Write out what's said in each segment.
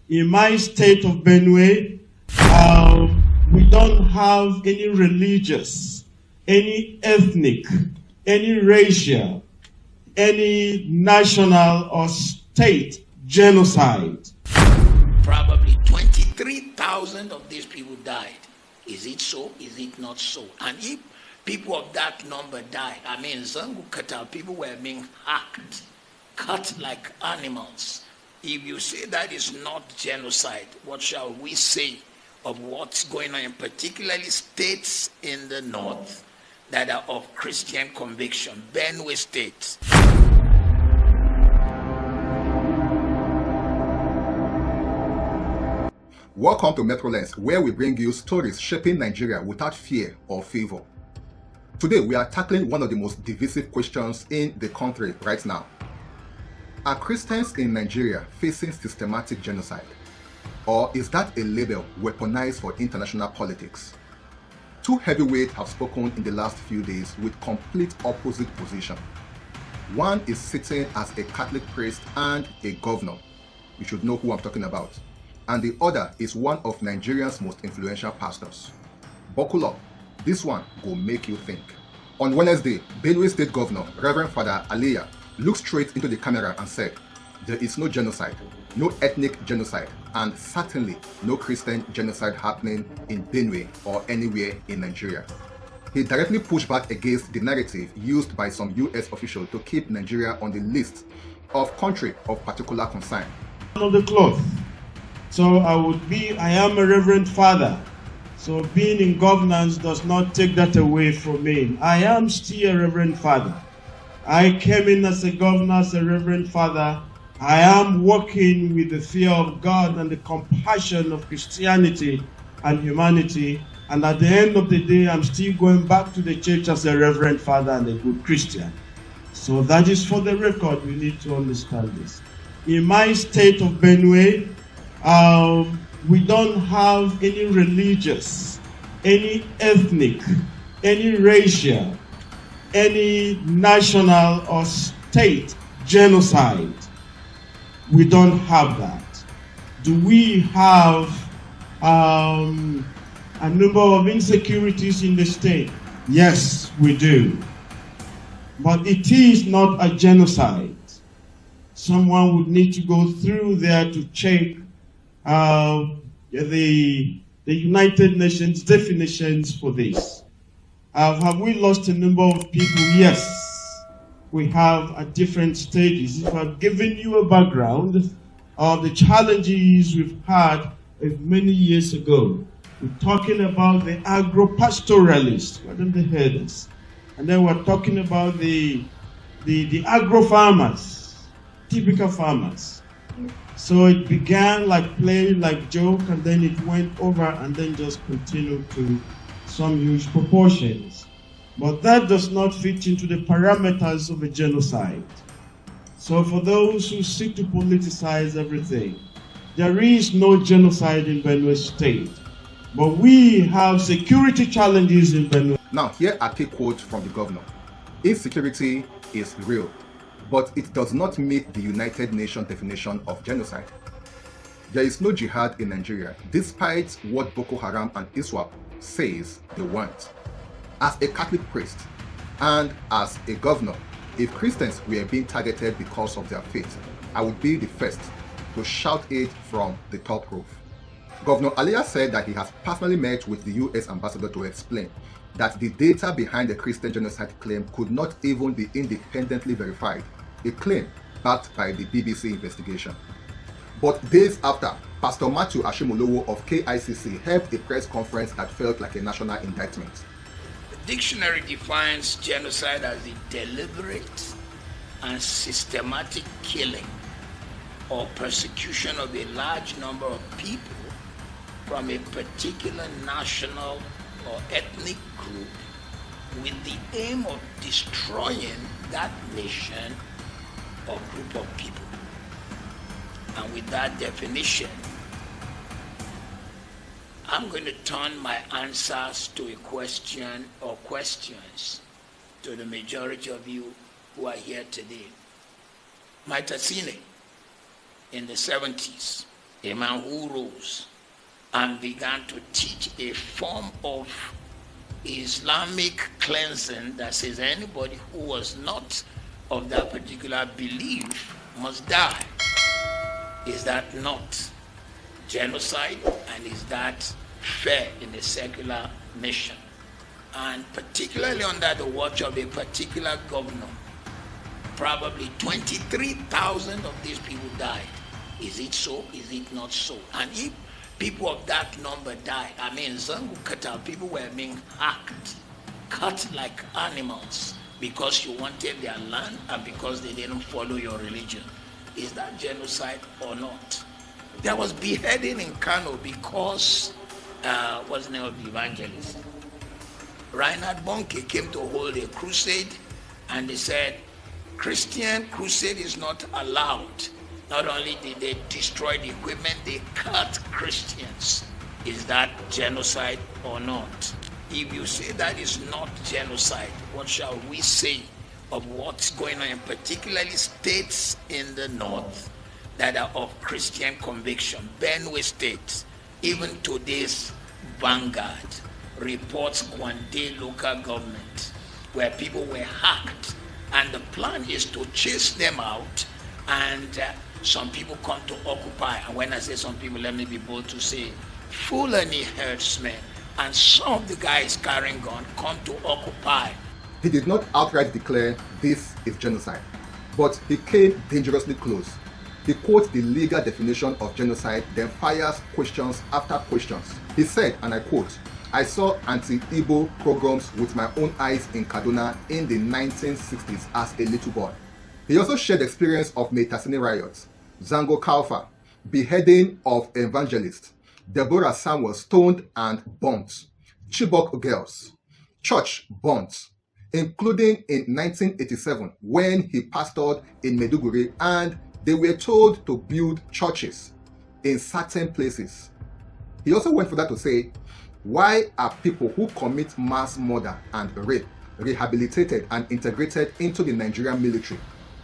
In my state of Benue, we don't have any religious, any ethnic, any racial, any national or state genocide. Probably 23,000 of these people died. Is it so? Is it not so? And if people of that number died, I mean, Zangu Kata, people were being hacked, cut like animals. If you say that is not genocide, what shall we say of what's going on, in particularly states in the north that are of Christian conviction, Benue State? Welcome to Metrolens, where we bring you stories shaping Nigeria without fear or favor. Today, we are tackling one of the most divisive questions in the country right now. Are Christians in Nigeria facing systematic genocide? Or is that a label weaponized for international politics? Two heavyweights have spoken in the last few days with complete opposite position. One is sitting as a Catholic priest and a governor. You should know who I'm talking about. And the other is one of Nigeria's most influential pastors. Buckle up, this one will make you think. On Wednesday, Benue State Governor Reverend Father Alia looked straight into the camera and said, there is no genocide, no ethnic genocide, and certainly no Christian genocide happening in Benue or anywhere in Nigeria. He directly pushed back against the narrative used by some US officials to keep Nigeria on the list of country of particular concern. Of the cloth. So I am a reverend father. So being in governance does not take that away from me. I am still a reverend father. I came in as a governor, as a reverend father. I am working with the fear of God and the compassion of Christianity and humanity. And at the end of the day, I'm still going back to the church as a reverend father and a good Christian. So that is for the record. We need to understand this. In my state of Benue, we don't have any religious, any ethnic, any racial, any national or state genocide. We don't have that. Do we have a number of insecurities in the state? Yes, we do. But it is not a genocide. Someone would need to go through there to check the United Nations definitions for this. Have we lost a number of people? Yes. We have at different stages. If I've given you a background of the challenges we've had many years ago, we're talking about the agro-pastoralists, what are the herders? And then we're talking about the agro-farmers, typical farmers. So it began like play, like joke, and then it went over and then just continued to some huge proportions. But that does not fit into the parameters of a genocide. So for those who seek to politicize everything, there is no genocide in Benue State. But we have security challenges in Benue. Now, here are key quotes from the governor. Insecurity is real, but it does not meet the United Nations definition of genocide. There is no jihad in Nigeria, despite what Boko Haram and ISWAP says they want. As a Catholic priest and as a governor, if Christians were being targeted because of their faith, I would be the first to shout it from the top roof. Governor Alia said that he has personally met with the US ambassador to explain that the data behind the Christian genocide claim could not even be independently verified, a claim backed by the BBC investigation. But days after, Pastor Matthew Ashimolowo of KICC held a press conference that felt like a national indictment. The dictionary defines genocide as the deliberate and systematic killing or persecution of a large number of people from a particular national or ethnic group with the aim of destroying that nation or group of people. And with that definition, I'm going to turn my answers to a question or questions to the majority of you who are here today. Maitatsine in the 70s a man who rose and began to teach a form of Islamic cleansing that says anybody who was not of that particular belief must die. Is that not genocide? And is that fair in a secular nation? And particularly under the watch of a particular governor, probably 23,000 of these people died. Is it so? Is it not so? And if people of that number died, I mean, Zangu Kata, people were being hacked, cut like animals because you wanted their land and because they didn't follow your religion. Is that genocide or not? There was beheading in Kano because, what's the name of the evangelist? Reinhard Bonnke came to hold a crusade, and they said, Christian crusade is not allowed. Not only did they destroy the equipment, they cut Christians. Is that genocide or not? If you say that is not genocide, what shall we say of what's going on, particularly states in the north that are of Christian conviction? Benue State, even today's Vanguard reports Gwande local government, where people were hacked, and the plan is to chase them out, and some people come to occupy. And when I say some people, let me be bold to say Fulani herdsmen and some of the guys carrying guns come to occupy. He did not outright declare this is genocide, but he came dangerously close. He quotes the legal definition of genocide, then fires questions after questions. He said, and I quote, "I saw anti-Igbo pogroms with my own eyes in Kaduna in the 1960s as a little boy." He also shared the experience of Maitatsine riots, Zango Kalfa, beheading of evangelists, Deborah Samuel stoned and burnt, Chibok girls, church burnt, including in 1987 when he pastored in Maiduguri and they were told to build churches in certain places. He also went further to say, why are people who commit mass murder and rape rehabilitated and integrated into the Nigerian military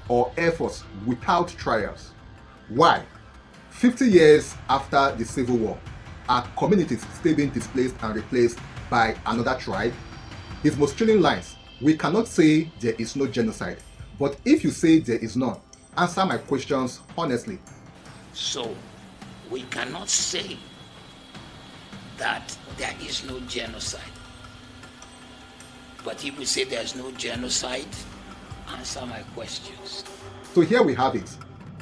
or Air Force without trials? Why? 50 years after the Civil War, are communities still being displaced and replaced by another tribe? His most chilling lines: we cannot say there is no genocide, but if you say there is none, answer my questions honestly. So, we cannot say that there is no genocide. But if we say there's no genocide, answer my questions. So here we have it.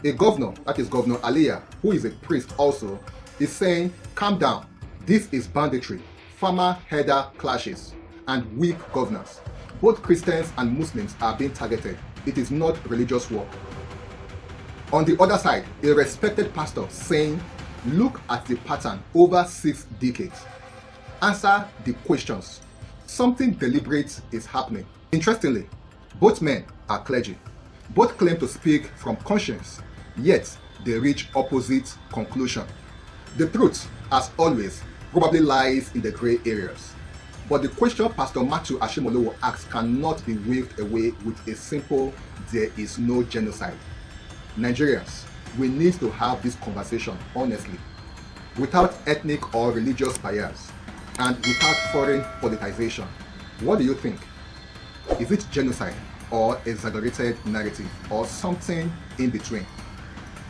A governor, that is Governor Alia, who is a priest also, is saying, calm down, this is banditry, farmer-herder clashes, and weak governors. Both Christians and Muslims are being targeted. It is not religious war. On the other side, a respected pastor saying, look at the pattern over 6 decades. Answer the questions. Something deliberate is happening. Interestingly, both men are clergy. Both claim to speak from conscience, yet they reach opposite conclusion. The truth, as always, probably lies in the gray areas. But the question Pastor Matthew Ashimolowo asks cannot be waved away with a simple, there is no genocide. Nigerians, we need to have this conversation honestly, without ethnic or religious bias, and without foreign politicization. What do you think? Is it genocide or exaggerated narrative or something in between?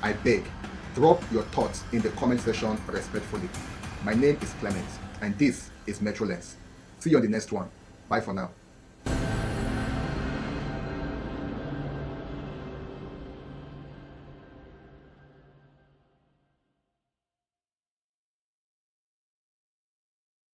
I beg, drop your thoughts in the comment section respectfully. My name is Clement and this is Metro Lens. See you on the next one. Bye for now.